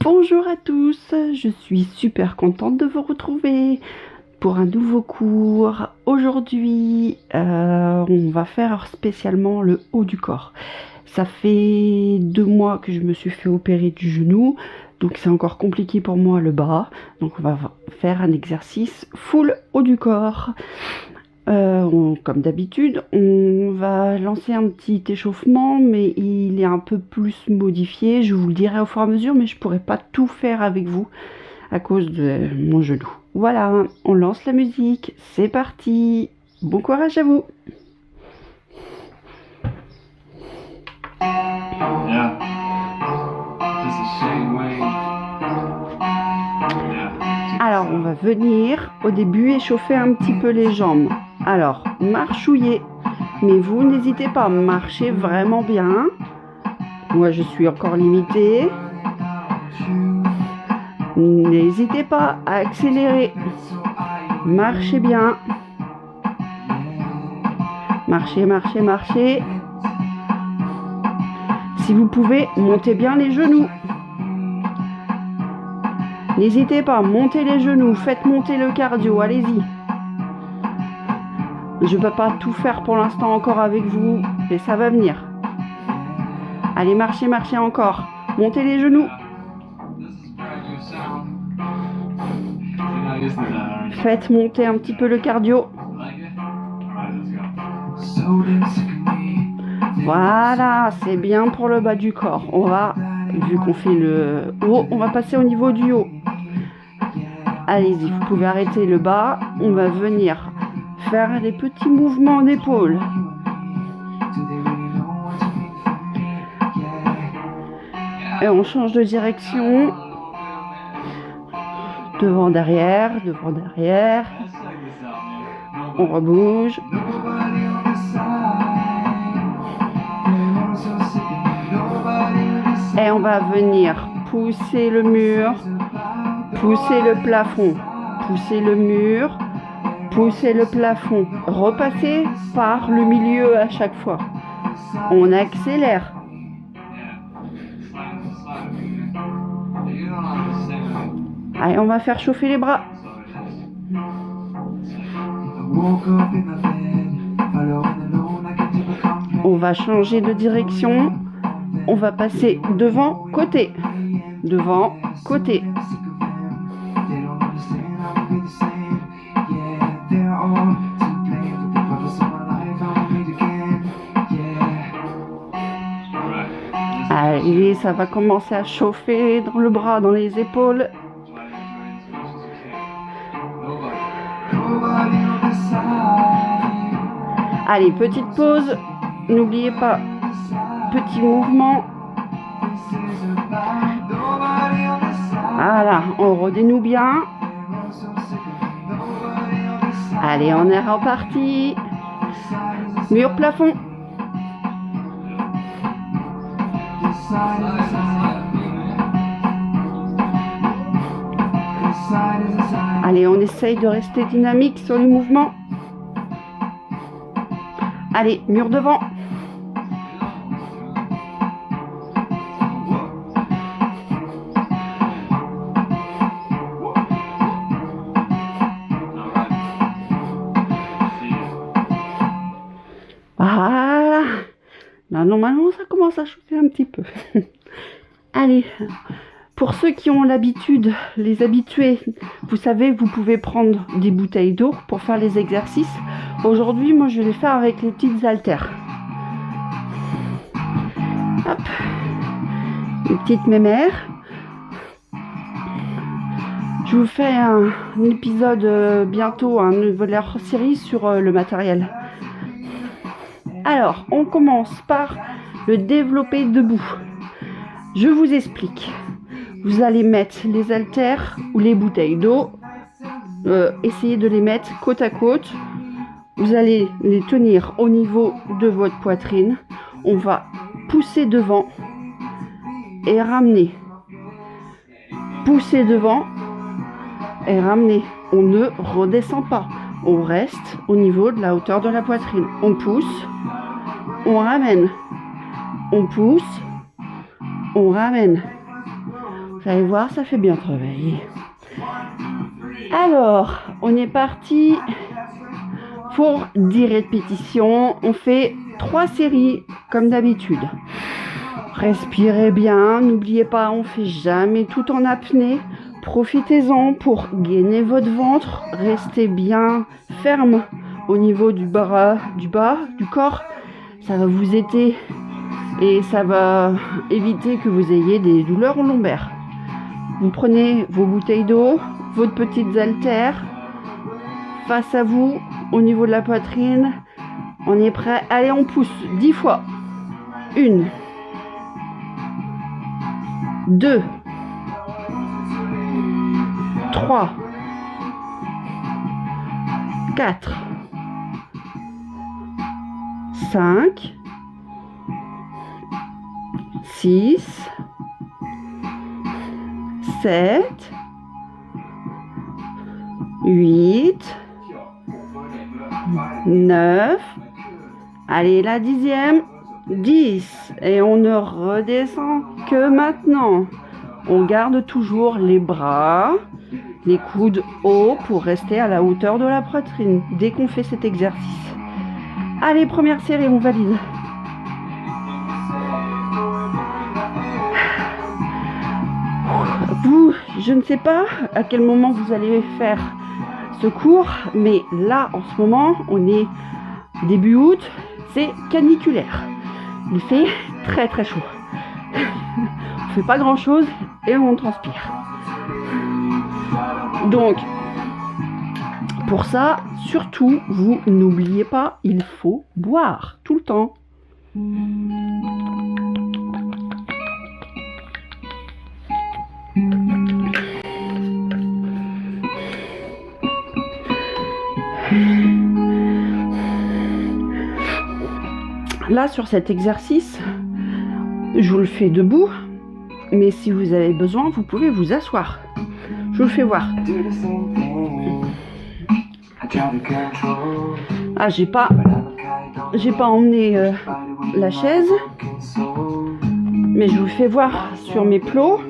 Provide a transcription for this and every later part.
Bonjour à tous, je suis super contente de vous retrouver pour un nouveau cours. Aujourd'hui, on va faire spécialement le haut du corps. Ça fait 2 mois que je me suis fait opérer du genou, donc c'est encore compliqué pour moi le bras. Donc on va faire un exercice full haut du corps. Comme d'habitude, on va lancer un petit échauffement, mais il est un peu plus modifié. Je vous le dirai au fur et à mesure, mais je pourrais pas tout faire avec vous à cause de mon genou. Voilà, on lance la musique, c'est parti. Bon courage à vous. Alors, on va venir au début échauffer un petit peu les jambes. Alors, marchouillez, mais vous n'hésitez pas, marchez vraiment bien. Moi, je suis encore limitée. N'hésitez pas à accélérer. Marchez bien. Marchez, marchez, marchez. Si vous pouvez, montez bien les genoux. N'hésitez pas, montez les genoux, faites monter le cardio, allez-y. Je ne peux pas tout faire pour l'instant encore avec vous, mais ça va venir. Allez, marchez, marchez encore. Montez les genoux. Faites monter un petit peu le cardio. Voilà, c'est bien pour le bas du corps. On va, vu qu'on fait le haut, on va passer au niveau du haut. Allez-y, vous pouvez arrêter le bas. On va venir faire des petits mouvements d'épaule. Et on change de direction. Devant, derrière, devant, derrière. On rebouge. Et on va venir pousser le mur, pousser le plafond, pousser le mur, pousser le plafond. Repasser par le milieu à chaque fois. On accélère. Allez, on va faire chauffer les bras. On va changer de direction. On va passer devant, côté. Devant, côté. Allez, ça va commencer à chauffer dans le bras, dans les épaules. Allez, petite pause. N'oubliez pas, petit mouvement. Voilà, on redénoue bien. Allez, on est reparti. Mur, plafond. Allez, on essaye de rester dynamique sur les mouvements. Allez, mur devant. Voilà. Là, normalement, ça commence à chauffer un petit peu. Allez, pour ceux qui ont l'habitude, les habitués, vous savez, vous pouvez prendre des bouteilles d'eau pour faire les exercices. Aujourd'hui, moi, je vais les faire avec les petites haltères. Hop. Les petites mémères. Je vous fais un épisode bientôt, un nouvel hors-série sur le matériel. Alors, on commence par le développé debout. Je vous explique. Vous allez mettre les haltères ou les bouteilles d'eau. Essayez de les mettre côte à côte. Vous allez les tenir au niveau de votre poitrine. On va pousser devant et ramener. Pousser devant et ramener. On ne redescend pas. On reste au niveau de la hauteur de la poitrine. On pousse, on ramène. On pousse, on ramène. Vous allez voir, ça fait bien travailler. Alors, on est parti pour 10 répétitions. On fait 3 séries comme d'habitude. Respirez bien, n'oubliez pas, on ne fait jamais tout en apnée. Profitez-en pour gainer votre ventre. Restez bien ferme au niveau du bas du corps. Ça va vous aider et ça va éviter que vous ayez des douleurs lombaires. Vous prenez vos bouteilles d'eau, votre petite haltère face à vous au niveau de la poitrine. On est prêt? Allez, on pousse 10 fois. 1, 2, 3, 4, 5, 6, 7, 8, 9, allez la 10e, 10, et on ne redescend que maintenant. On garde toujours les bras, les coudes hauts pour rester à la hauteur de la poitrine dès qu'on fait cet exercice. Allez, première série, on valide. Vous, je ne sais pas à quel moment vous allez faire ce cours, mais là, en ce moment, on est début août, c'est caniculaire. Il fait très très chaud. On fait pas grand chose et on transpire. Donc, pour ça, surtout, vous n'oubliez pas, il faut boire tout le temps. Là, sur cet exercice, je vous le fais debout, mais si vous avez besoin, vous pouvez vous asseoir. Je vous le fais voir. Ah, j'ai pas emmené la chaise, mais je vous fais voir sur mes plots.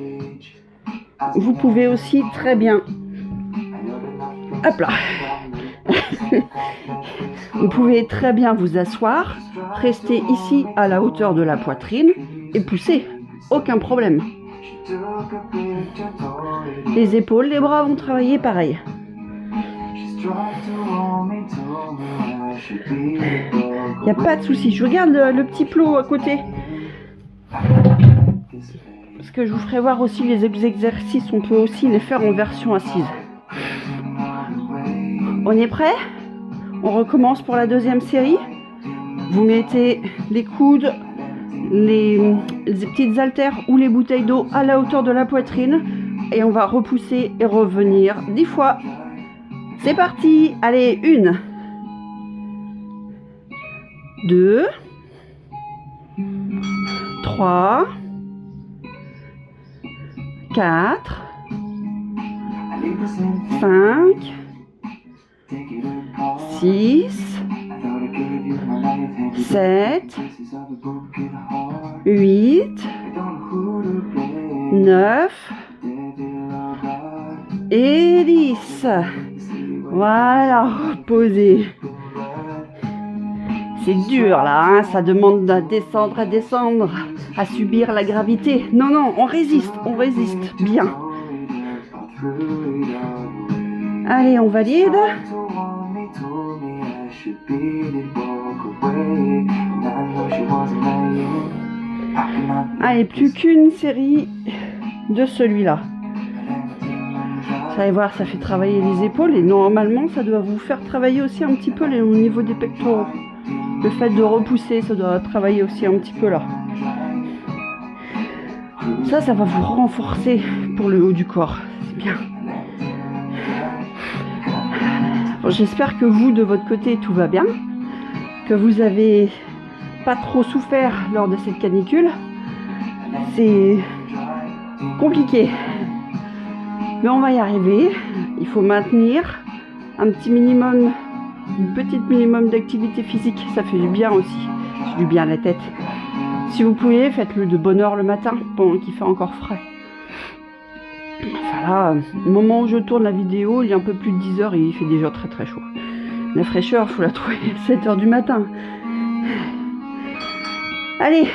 Vous pouvez aussi très bien, hop là, vous pouvez très bien vous asseoir, rester ici à la hauteur de la poitrine et pousser, aucun problème. Les épaules, les bras vont travailler pareil. Il n'y a pas de souci. Je regarde le petit plot à côté. Parce que je vous ferai voir aussi les exercices. On peut aussi les faire en version assise. On est prêt? On recommence pour la deuxième série. Vous mettez les coudes, les petites haltères ou les bouteilles d'eau à la hauteur de la poitrine. Et on va repousser et revenir 10 fois. C'est parti. Allez, 1, 2, 3, 4, 5, 6, 7, 8, 9 et 10. Voilà, reposez. C'est dur là, hein, ça demande à descendre, à subir la gravité. Non, non, on résiste bien. Allez, on valide. Allez, plus qu'une série de celui-là. Vous allez voir, ça fait travailler les épaules et normalement, ça doit vous faire travailler aussi un petit peu au niveau des pectoraux. Le fait de repousser, ça doit travailler aussi un petit peu là. Ça va vous renforcer pour le haut du corps. C'est bien. Bon, j'espère que vous, de votre côté, tout va bien. Que vous avez pas trop souffert lors de cette canicule. C'est compliqué. Mais on va y arriver. Il faut maintenir un petit minimum, une petite minimum d'activité physique. Ça fait du bien aussi. Ça fait du bien à la tête. Si vous pouvez, faites-le de bonne heure le matin pendant qu'il fait encore frais. Enfin là, au moment où je tourne la vidéo, il y a un peu plus de 10 heures et il fait déjà très très chaud. La fraîcheur, faut la trouver à 7 heures du matin. Allez,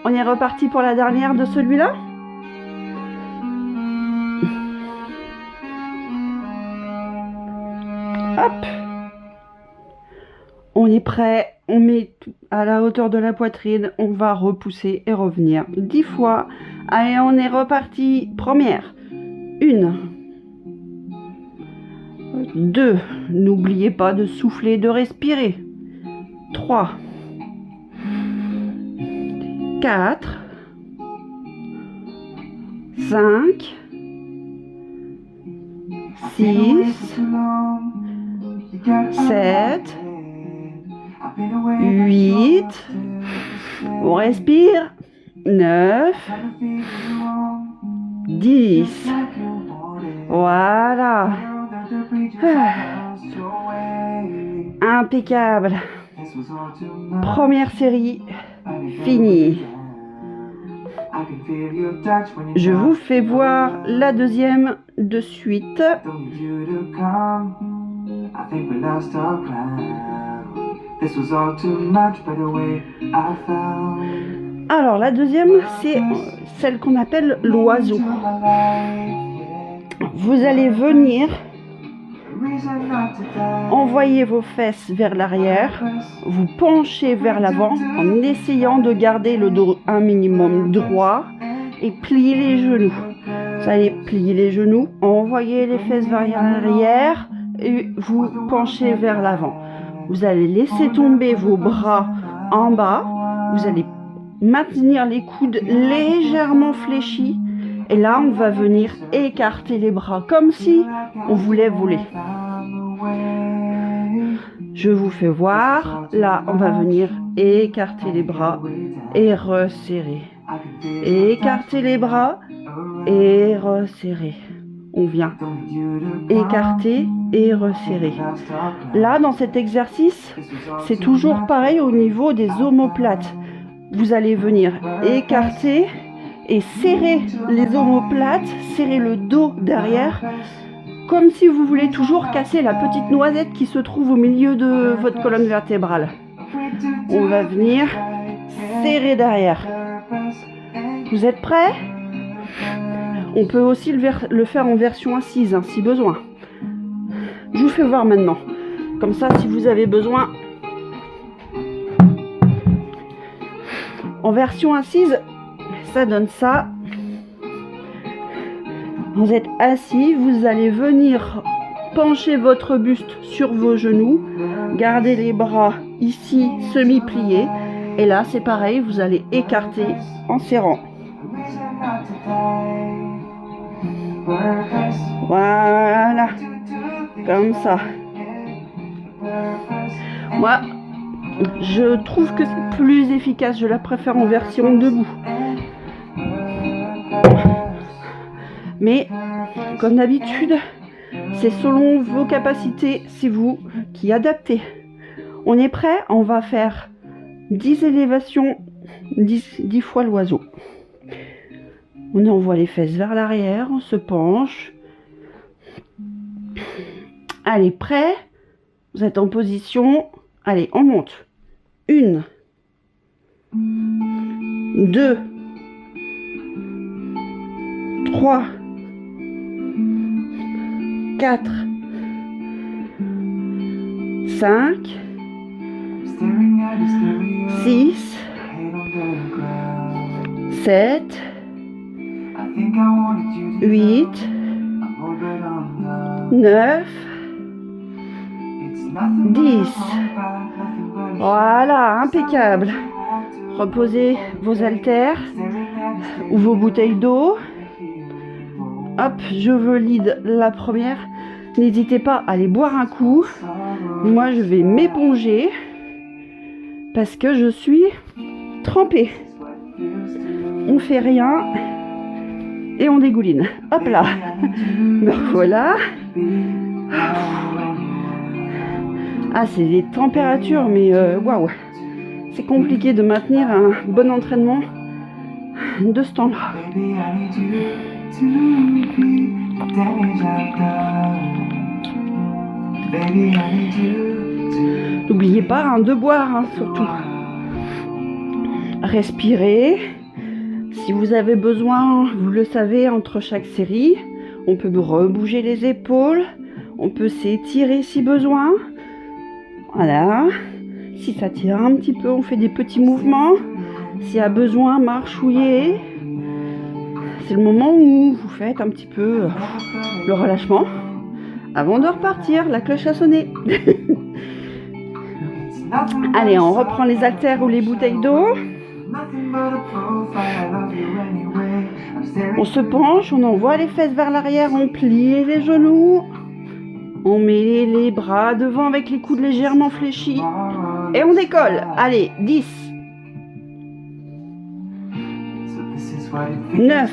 on est reparti pour la dernière de celui-là. Hop. On est prêt, on met à la hauteur de la poitrine, on va repousser et revenir 10 fois. Allez, on est reparti. Première. 1. 2. N'oubliez pas de souffler, de respirer. 3. 4. 5. 6. 7. 8. On respire. 9. 10. Voilà. Impeccable. Première série finie. Je vous fais voir la deuxième de suite. Alors la deuxième, c'est celle qu'on appelle l'oiseau. Vous allez venir envoyer vos fesses vers l'arrière, vous penchez vers l'avant en essayant de garder le dos un minimum droit et plier les genoux. Vous allez plier les genoux, envoyer les fesses vers l'arrière et vous penchez vers l'avant. Vous allez laisser tomber vos bras en bas, vous allez maintenir les coudes légèrement fléchis et là on va venir écarter les bras comme si on voulait voler. Je vous fais voir, là on va venir écarter les bras et resserrer. Écarter les bras et resserrer. On vient écarter et resserrer. Là, dans cet exercice, c'est toujours pareil au niveau des omoplates. Vous allez venir écarter et serrer les omoplates, serrer le dos derrière, comme si vous voulez toujours casser la petite noisette qui se trouve au milieu de votre colonne vertébrale. On va venir serrer derrière. Vous êtes prêts ? On peut aussi le faire en version assise, si besoin. Je vous fais voir maintenant. Comme ça, si vous avez besoin. En version assise, ça donne ça. Vous êtes assis, vous allez venir pencher votre buste sur vos genoux. Gardez les bras ici semi-pliés. Et là, c'est pareil, vous allez écarter en serrant. Voilà, comme ça. Moi, je trouve que c'est plus efficace, je la préfère en version debout. Mais, comme d'habitude, c'est selon vos capacités, c'est vous qui adaptez. On est prêt? On va faire 10 élévations, 10 fois l'oiseau. On envoie les fesses vers l'arrière, on se penche. Allez, prêt? Vous êtes en position. Allez, on monte. 1, 2, 3, 4, 5, 6, 7, 8, 9, 10. Voilà, impeccable. Reposez vos haltères ou vos bouteilles d'eau. Hop, je valide la première. N'hésitez pas à aller boire un coup. Moi, je vais m'éponger parce que je suis trempée. On fait rien et on dégouline. Hop là. Voilà. Ah, c'est des températures, mais waouh. C'est compliqué de maintenir un bon entraînement de ce temps-là. N'oubliez pas hein, de boire, hein, surtout. Respirez. Si vous avez besoin, vous le savez, entre chaque série, on peut rebouger les épaules. On peut s'étirer si besoin. Voilà. Si ça tire un petit peu, on fait des petits mouvements. S'il y a besoin, marchouiller. C'est le moment où vous faites un petit peu le relâchement. Avant de repartir, la cloche a sonné. Allez, on reprend les haltères ou les bouteilles d'eau. On se penche, on envoie les fesses vers l'arrière, on plie les genoux. On met les bras devant avec les coudes légèrement fléchis. Et on décolle. Allez, 10. 9.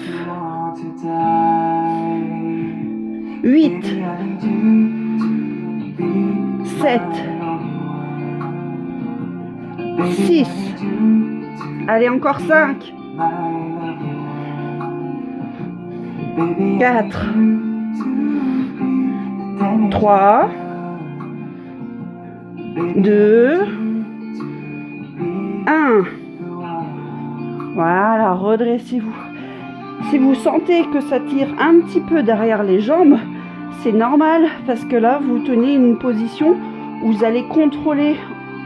8. 7. 6. Allez, encore 5. 4. 3. 2. 1. Voilà, redressez-vous. Si vous sentez que ça tire un petit peu derrière les jambes, c'est normal parce que là, vous tenez une position où vous allez contrôler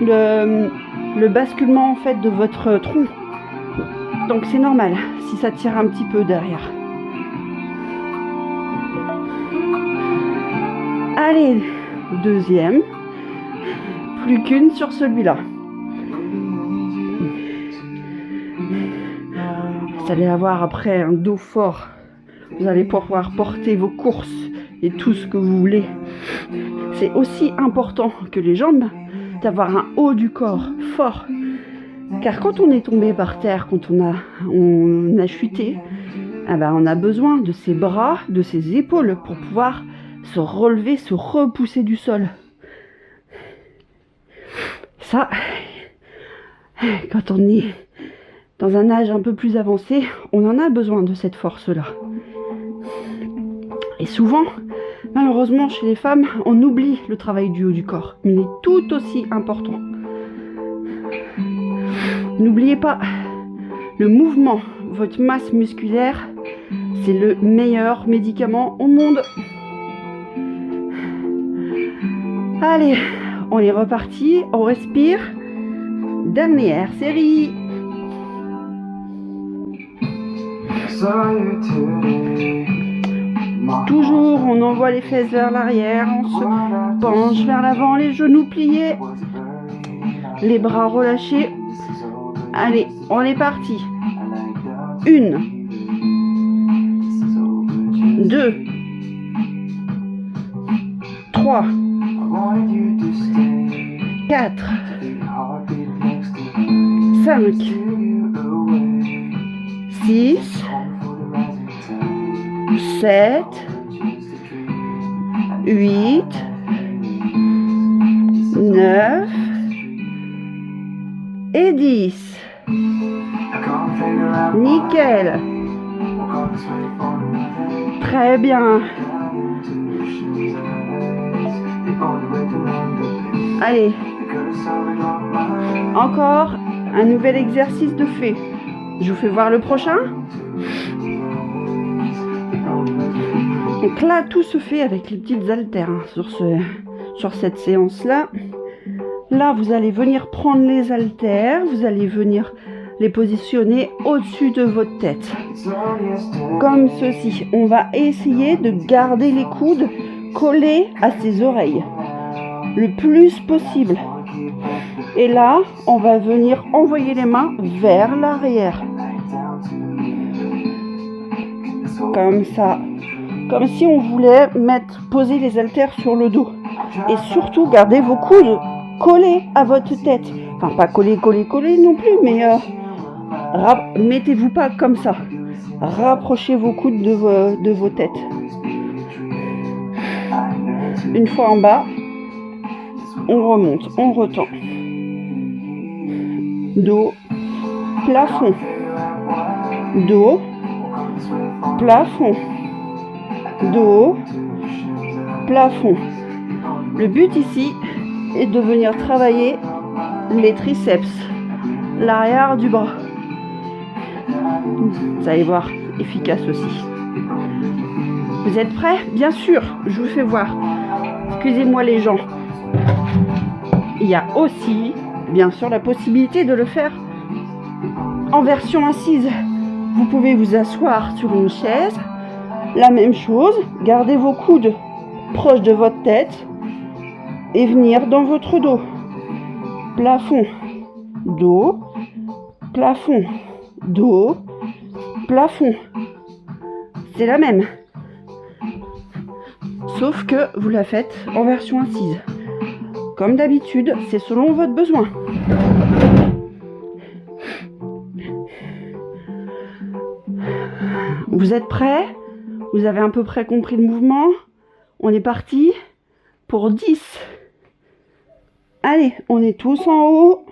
le basculement en fait de votre tronc. Donc c'est normal si ça tire un petit peu derrière. Allez, deuxième. Plus qu'une sur celui-là. Vous allez avoir après un dos fort. Vous allez pouvoir porter vos courses et tout ce que vous voulez. C'est aussi important que les jambes d'avoir un haut du corps fort. Car quand on est tombé par terre, quand on a chuté, eh ben on a besoin de ses bras, de ses épaules pour pouvoir se relever, se repousser du sol. Ça, quand on est dans un âge un peu plus avancé, on en a besoin de cette force-là. Et souvent, malheureusement, chez les femmes, on oublie le travail du haut du corps. Mais il est tout aussi important. N'oubliez pas, le mouvement, votre masse musculaire, c'est le meilleur médicament au monde. Allez, on est reparti, on respire. Dernière série. Toujours, on envoie les fesses vers l'arrière, on se penche vers l'avant, les genoux pliés, les bras relâchés. Allez, on est parti. 1, 2, 3, 4, 5, 6, 7, 8, 9 et 10. Nickel. Très bien. Allez. Encore un nouvel exercice de fait. Je vous fais voir le prochain. Donc là, tout se fait avec les petites haltères hein, sur cette séance-là. Là, vous allez venir prendre les haltères, vous allez venir les positionner au-dessus de votre tête. Comme ceci. On va essayer de garder les coudes collés à ses oreilles le plus possible. Et là, on va venir envoyer les mains vers l'arrière. Comme ça. Comme si on voulait poser les haltères sur le dos. Et surtout, gardez vos coudes collés à votre tête. Enfin, pas collés non plus, mais mettez-vous pas comme ça. Rapprochez vos coudes de vos têtes. Une fois en bas, on remonte, on retend. Dos, plafond. Dos, plafond, dos, plafond. Le but ici est de venir travailler les triceps, l'arrière du bras. Vous allez voir, efficace aussi. Vous êtes prêts? Bien sûr, je vous fais voir. Excusez-moi les gens. Il y a aussi, bien sûr, la possibilité de le faire en version assise. Vous pouvez vous asseoir sur une chaise. La même chose, gardez vos coudes proches de votre tête et venir dans votre dos. Plafond, dos, plafond, dos, plafond. C'est la même. Sauf que vous la faites en version assise. Comme d'habitude, c'est selon votre besoin. Vous êtes prêts? Vous avez à peu près compris le mouvement? On est parti pour 10. Allez, on est tous en haut.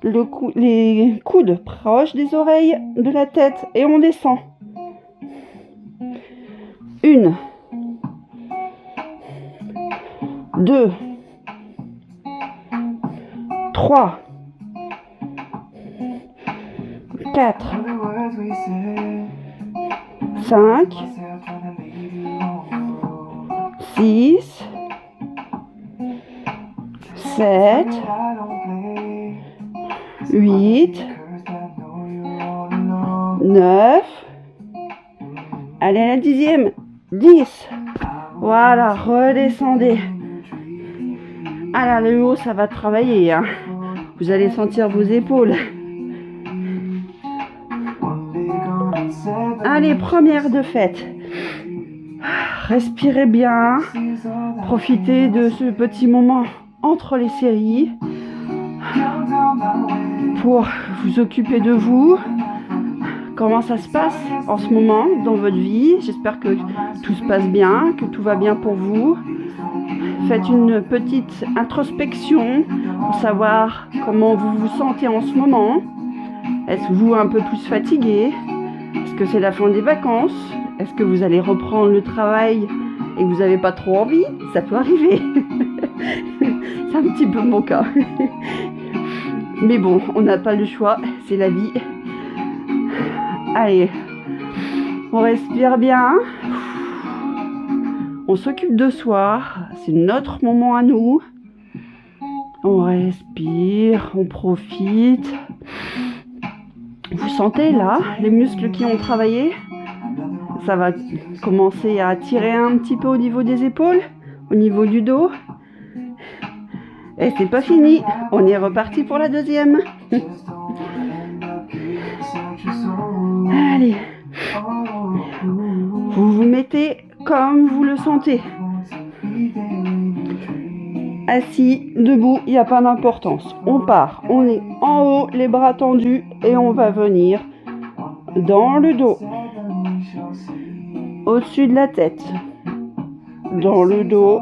Les coudes proches des oreilles, de la tête, et on descend. 1, 2, 3, 4, 5, 6, 7, 8, 9, allez à la 10e, 10. Voilà, redescendez. Ah là, le haut, ça va travailler, hein. Vous allez sentir vos épaules. Allez, première de fête. Respirez bien. Profitez de ce petit moment entre les séries pour vous occuper de vous. Comment ça se passe en ce moment dans votre vie? J'espère que tout se passe bien, que tout va bien pour vous. Faites une petite introspection pour savoir comment vous vous sentez en ce moment. Êtes-vous un peu plus fatigué? Est-ce que c'est la fin des vacances? Est-ce que vous allez reprendre le travail et que vous n'avez pas trop envie? Ça peut arriver. C'est un petit peu mon cas. Mais bon, on n'a pas le choix, c'est la vie. Allez, on respire bien. On s'occupe de soi, c'est notre moment à nous. On respire, on profite. Vous sentez là les muscles qui ont travaillé? Ça va commencer à tirer un petit peu au niveau des épaules, au niveau du dos. Et c'est pas fini, on est reparti pour la deuxième. Allez, vous vous mettez comme vous le sentez. Assis, debout, il n'y a pas d'importance. On part, on est en haut, les bras tendus et on va venir dans le dos, au-dessus de la tête, dans le dos,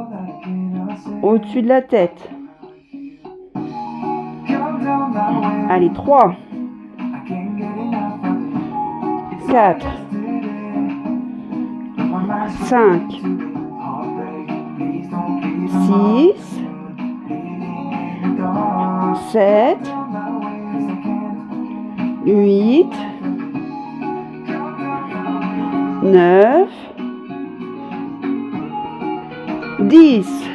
au-dessus de la tête. Allez, 3, 4, 5, 6, 7, 8, 9, 10.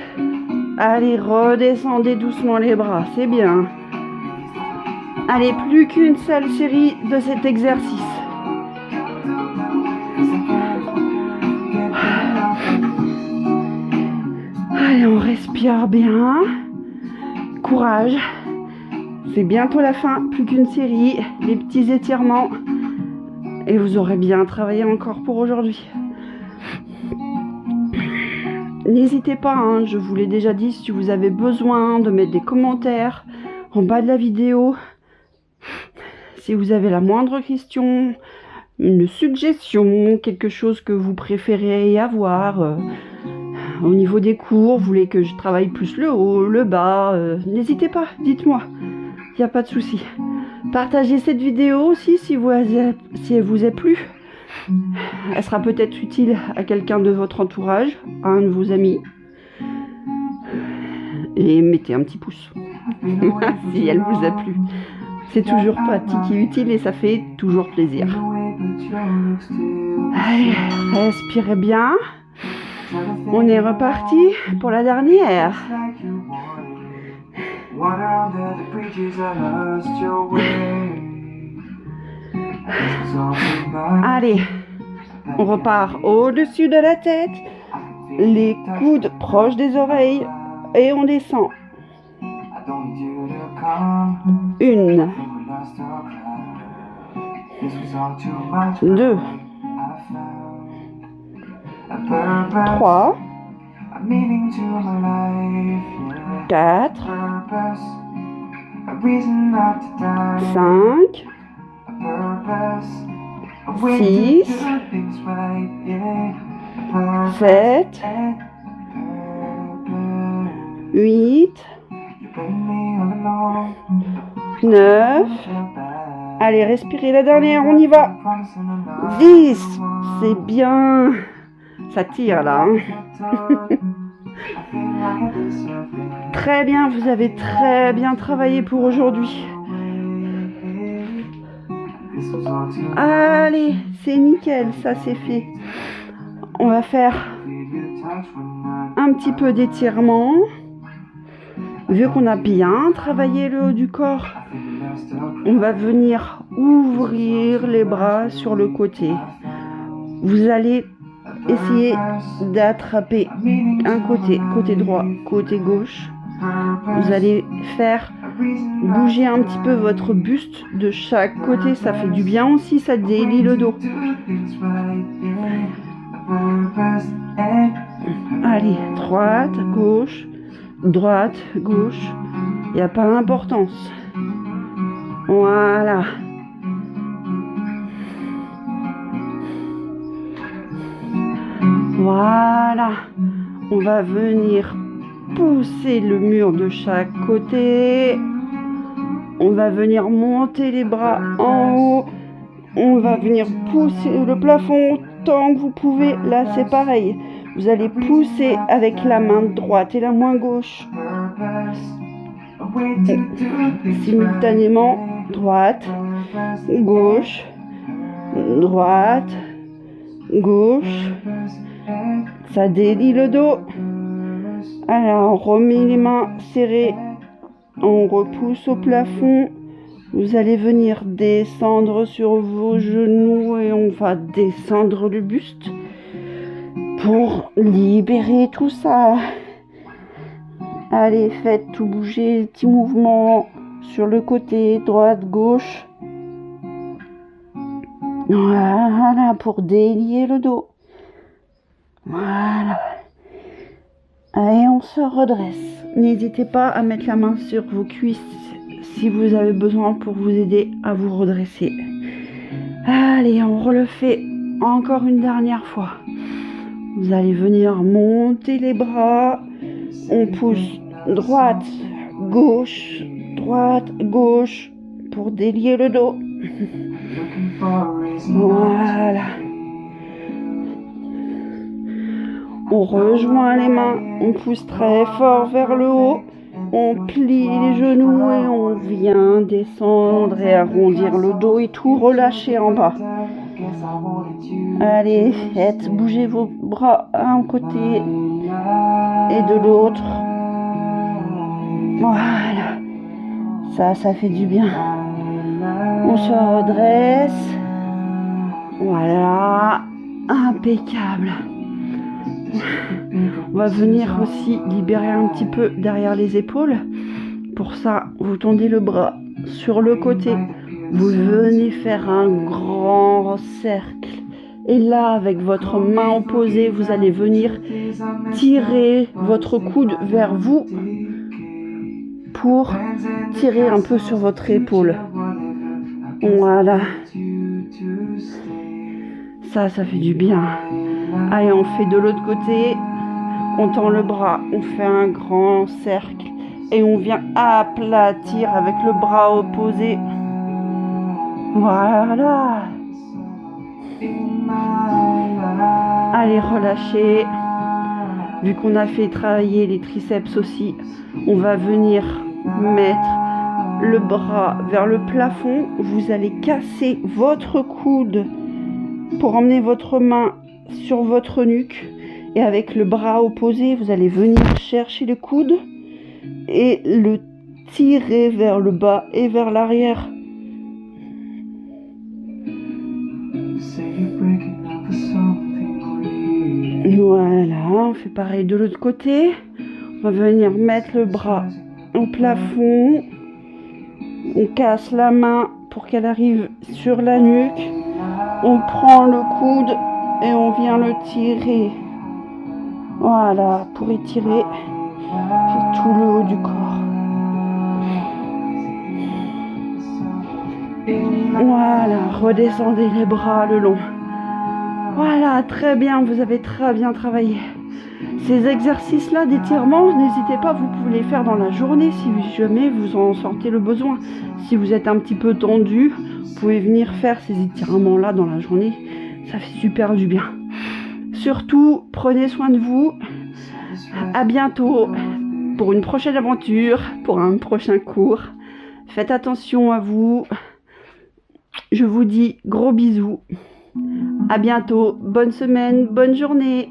Allez, redescendez doucement les bras, c'est bien. Allez, plus qu'une seule série de cet exercice. Allez, on respire bien. Courage. C'est bientôt la fin, plus qu'une série, des petits étirements. Et vous aurez bien travaillé encore pour aujourd'hui. N'hésitez pas, hein, je vous l'ai déjà dit, si vous avez besoin de mettre des commentaires en bas de la vidéo. Si vous avez la moindre question, une suggestion, quelque chose que vous préférez avoir au niveau des cours, vous voulez que je travaille plus le haut, le bas, n'hésitez pas, dites-moi, il n'y a pas de souci. Partagez cette vidéo aussi si elle vous a plu. Elle sera peut-être utile à quelqu'un de votre entourage, à un de vos amis. Et mettez un petit pouce si elle vous a plu. C'est toujours pratique et utile et ça fait toujours plaisir. Allez, respirez bien. On est reparti pour la dernière. Allez, on repart au-dessus de la tête, les coudes proches des oreilles et on descend. 1, 2, 3, 4, 5, 6, 7, 8, 9. Allez, respirez la dernière, on y va. 10, c'est bien. Ça tire là. Très bien, vous avez très bien travaillé pour aujourd'hui. Allez, c'est nickel, ça c'est fait. On va faire un petit peu d'étirement. Vu qu'on a bien travaillé le haut du corps, on va venir ouvrir les bras sur le côté. Vous allez essayer d'attraper un côté droit, côté gauche. Vous allez faire bouger un petit peu votre buste de chaque côté, ça fait du bien aussi, ça délie le dos. Allez, droite, gauche, il n'y a pas d'importance. Voilà. Voilà. On va venir pousser le mur de chaque côté. On va venir monter les bras en haut. On va venir pousser le plafond tant que vous pouvez. Là, c'est pareil. Vous allez pousser avec la main droite et la main gauche. Simultanément, droite, gauche, droite, gauche. Ça délie le dos. Alors, on remet les mains serrées. On repousse au plafond. Vous allez venir descendre sur vos genoux et on va descendre le buste pour libérer tout ça. Allez, faites tout bouger, petits mouvements sur le côté, droite, gauche. Voilà, pour délier le dos. Voilà. Allez, on se redresse. N'hésitez pas à mettre la main sur vos cuisses si vous avez besoin pour vous aider à vous redresser. Allez, on le fait encore une dernière fois. Vous allez venir monter les bras. On pousse droite, gauche pour délier le dos. Voilà. On rejoint les mains, on pousse très fort vers le haut. On plie les genoux et on vient descendre et arrondir le dos et tout relâcher en bas. Allez, faites bouger vos bras d'un côté et de l'autre. Voilà. Ça fait du bien. On se redresse. Voilà. Impeccable. On va venir aussi libérer un petit peu derrière les épaules. Pour ça, vous tendez le bras sur le côté. Vous venez faire un grand cercle. Et là, avec votre main opposée, vous allez venir tirer votre coude vers vous pour tirer un peu sur votre épaule. Voilà. Ça fait du bien. Allez, on fait de l'autre côté. On tend le bras, on fait un grand cercle et on vient aplatir avec le bras opposé. Voilà. Allez, relâchez. Vu qu'on a fait travailler les triceps aussi, on va venir mettre le bras vers le plafond. Vous allez casser votre coude pour emmener votre main sur votre nuque. Et avec le bras opposé, vous allez venir chercher le coude et le tirer vers le bas et vers l'arrière. Voilà, on fait pareil de l'autre côté. On va venir mettre le bras au plafond. On casse la main pour qu'elle arrive sur la nuque. On prend le coude et on vient le tirer. Voilà, pour étirer tout le haut du corps. Voilà, redescendez les bras le long. Voilà, très bien, vous avez très bien travaillé. Ces exercices-là d'étirement, n'hésitez pas, vous pouvez les faire dans la journée si jamais vous en sentez le besoin. Si vous êtes un petit peu tendu, vous pouvez venir faire ces étirements-là dans la journée. Ça fait super du bien. Surtout, prenez soin de vous. À bientôt pour une prochaine aventure, pour un prochain cours. Faites attention à vous. Je vous dis gros bisous. À bientôt. Bonne semaine, bonne journée.